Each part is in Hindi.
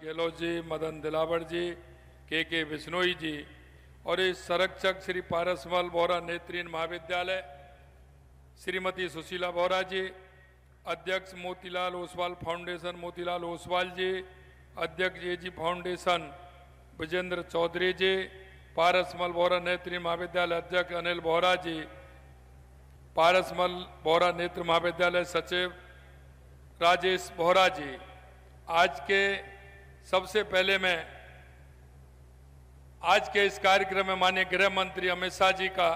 गहलोत जी, मदन दिलावर जी, के बिश्नोई जी और इस संरक्षक श्री पारसमल बोहरा नेत्रहीन महाविद्यालय, श्रीमती सुशीला बोहरा जी, अध्यक्ष मोतीलाल ओसवाल फाउंडेशन मोतीलाल ओसवाल जी, अध्यक्ष एजी फाउंडेशन विजेंद्र चौधरी जी, पारसमल बोहरा नेत्रहीन महाविद्यालय अध्यक्ष अनिल बोहरा जी, पारसमल बोहरा नेत्र महाविद्यालय सचिव राजेश बोहरा जी। आज के सबसे पहले मैं आज के इस कार्यक्रम में माननीय गृह मंत्री अमित शाह जी का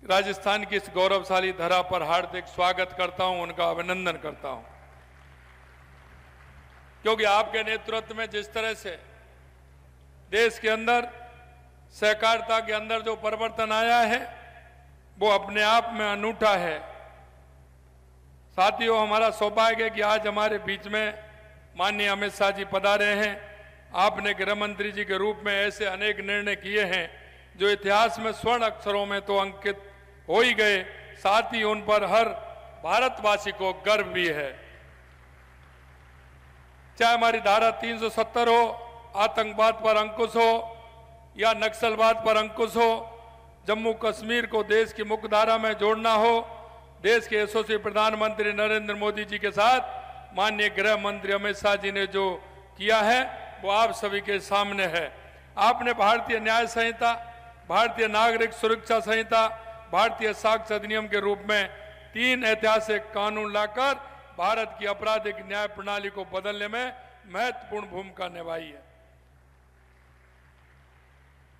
राजस्थान की इस गौरवशाली धरा पर हार्दिक स्वागत करता हूं, उनका अभिनंदन करता हूं, क्योंकि आपके नेतृत्व में जिस तरह से देश के अंदर सहकारिता के अंदर जो परिवर्तन आया है वो अपने आप में अनूठा है। साथियों, हमारा सौभाग्य है कि आज हमारे बीच में माननीय अमित शाह जी पधारे हैं। आपने गृह मंत्री जी के रूप में ऐसे अनेक निर्णय किए हैं जो इतिहास में स्वर्ण अक्षरों में तो अंकित हो ही गए, साथ ही उन पर हर भारतवासी को गर्व भी है। चाहे हमारी धारा 370 हो, आतंकवाद पर अंकुश हो या नक्सलवाद पर अंकुश हो, जम्मू कश्मीर को देश की मुख्य धारा में जोड़ना हो, देश के यशस्वी प्रधानमंत्री नरेंद्र मोदी जी के साथ माननीय गृह मंत्री अमित शाह जी ने जो किया है वो आप सभी के सामने है। आपने भारतीय न्याय संहिता, भारतीय नागरिक सुरक्षा संहिता, भारतीय साक्ष्य अधिनियम के रूप में 3 ऐतिहासिक कानून लाकर भारत की आपराधिक न्याय प्रणाली को बदलने में महत्वपूर्ण भूमिका निभाई है।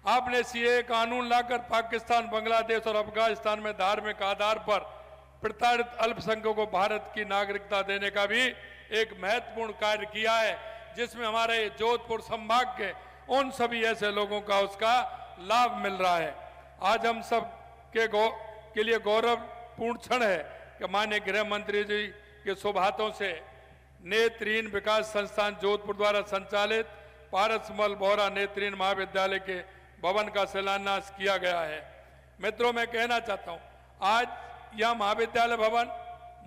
आपने सीए कानून लाकर पाकिस्तान, बांग्लादेश और अफगानिस्तान में धार्मिक आधार पर प्रताड़ित अल्पसंख्यकों को भारत की नागरिकता देने का भी एक महत्वपूर्ण कार्य किया है, जिसमें हमारे जोधपुर संभाग के उन सभी ऐसे लोगों का उसका लाभ मिल रहा है। आज हम सब के लिए गौरवपूर्ण क्षण है कि माननीय गृह मंत्री जी के शुभ हाथों से नेत्रहीन विकास संस्थान जोधपुर द्वारा संचालित पारसमल बोहरा नेत्रहीन महाविद्यालय के भवन का शिलान्यास किया गया है। मित्रों, मैं कहना चाहता हूं, आज यह महाविद्यालय भवन,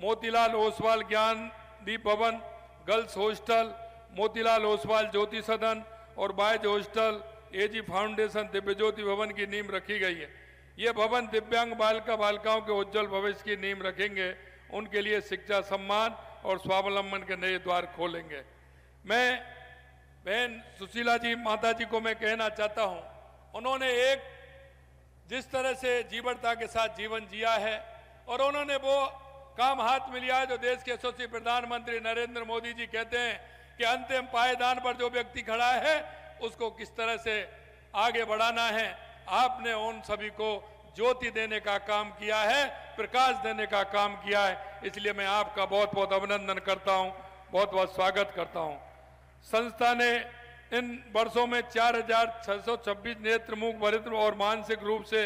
मोतीलाल ओसवाल ज्ञानदीप भवन, गर्ल्स हॉस्टल, मोतीलाल ओसवाल ज्योति सदन और बॉयज हॉस्टल, एजी फाउंडेशन दिव्य ज्योति भवन की नींव रखी गई है। ये भवन दिव्यांग बालिकाओं के उज्जवल भविष्य की नींव रखेंगे, उनके लिए शिक्षा, सम्मान और स्वावलंबन के नए द्वार खोलेंगे। मैं बहन सुशीला जी माता जी को मैं कहना चाहता हूं, उन्होंने एक जिस तरह से जीवनता के साथ जीवन जिया है और उन्होंने वो काम हाथ में लिया है जो देश के यशस्वी प्रधानमंत्री नरेंद्र मोदी जी कहते हैं कि अंतिम पायदान पर जो व्यक्ति खड़ा है उसको किस तरह से आगे बढ़ाना है। आपने उन सभी को ज्योति देने का काम किया है, प्रकाश देने का काम किया है, इसलिए मैं आपका बहुत बहुत अभिनंदन करता हूं, बहुत बहुत स्वागत करता हूं। संस्था ने इन वर्षों में 4626 नेत्रमुख, वरिष्ठ और मानसिक रूप से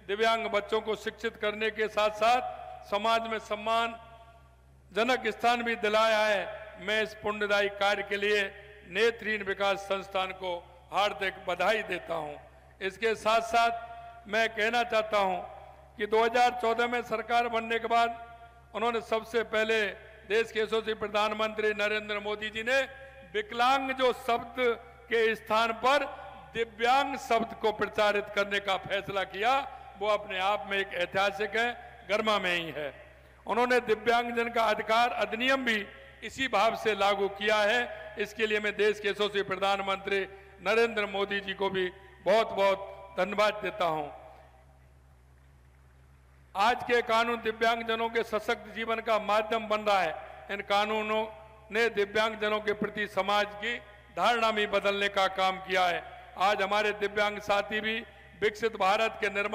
दिव्यांग बच्चों को शिक्षित करने के साथ साथ समाज में सम्मानजनक स्थान भी दिलाया है। मैं इस पुण्यदायी कार्य के लिए नेत्रहीन विकास संस्थान को हार्दिक बधाई देता हूं। इसके साथ साथ मैं कहना चाहता हूं कि 2014 में सरकार बनने के बाद उन्होंने सबसे पहले देश के यशस्वी प्रधानमंत्री नरेंद्र मोदी जी ने विकलांग जो शब्द के स्थान पर दिव्यांग शब्द को प्रचारित करने का फैसला किया, वो अपने आप में एक ऐतिहासिक है, गरिमा में ही है। उन्होंने दिव्यांगजन का अधिकार अधिनियम भी इसी भाव से लागू किया है। इसके लिए मैं देश के यशस्वी प्रधानमंत्री नरेंद्र मोदी जी को भी बहुत बहुत धन्यवाद देता हूं। आज के कानून दिव्यांगजनों के सशक्त जीवन का माध्यम बन रहा है। इन कानूनों ने दिव्यांगजनों के प्रति समाज की धारणा भी बदलने का काम किया है। आज हमारे दिव्यांग साथी भी विकसित भारत के निर्माण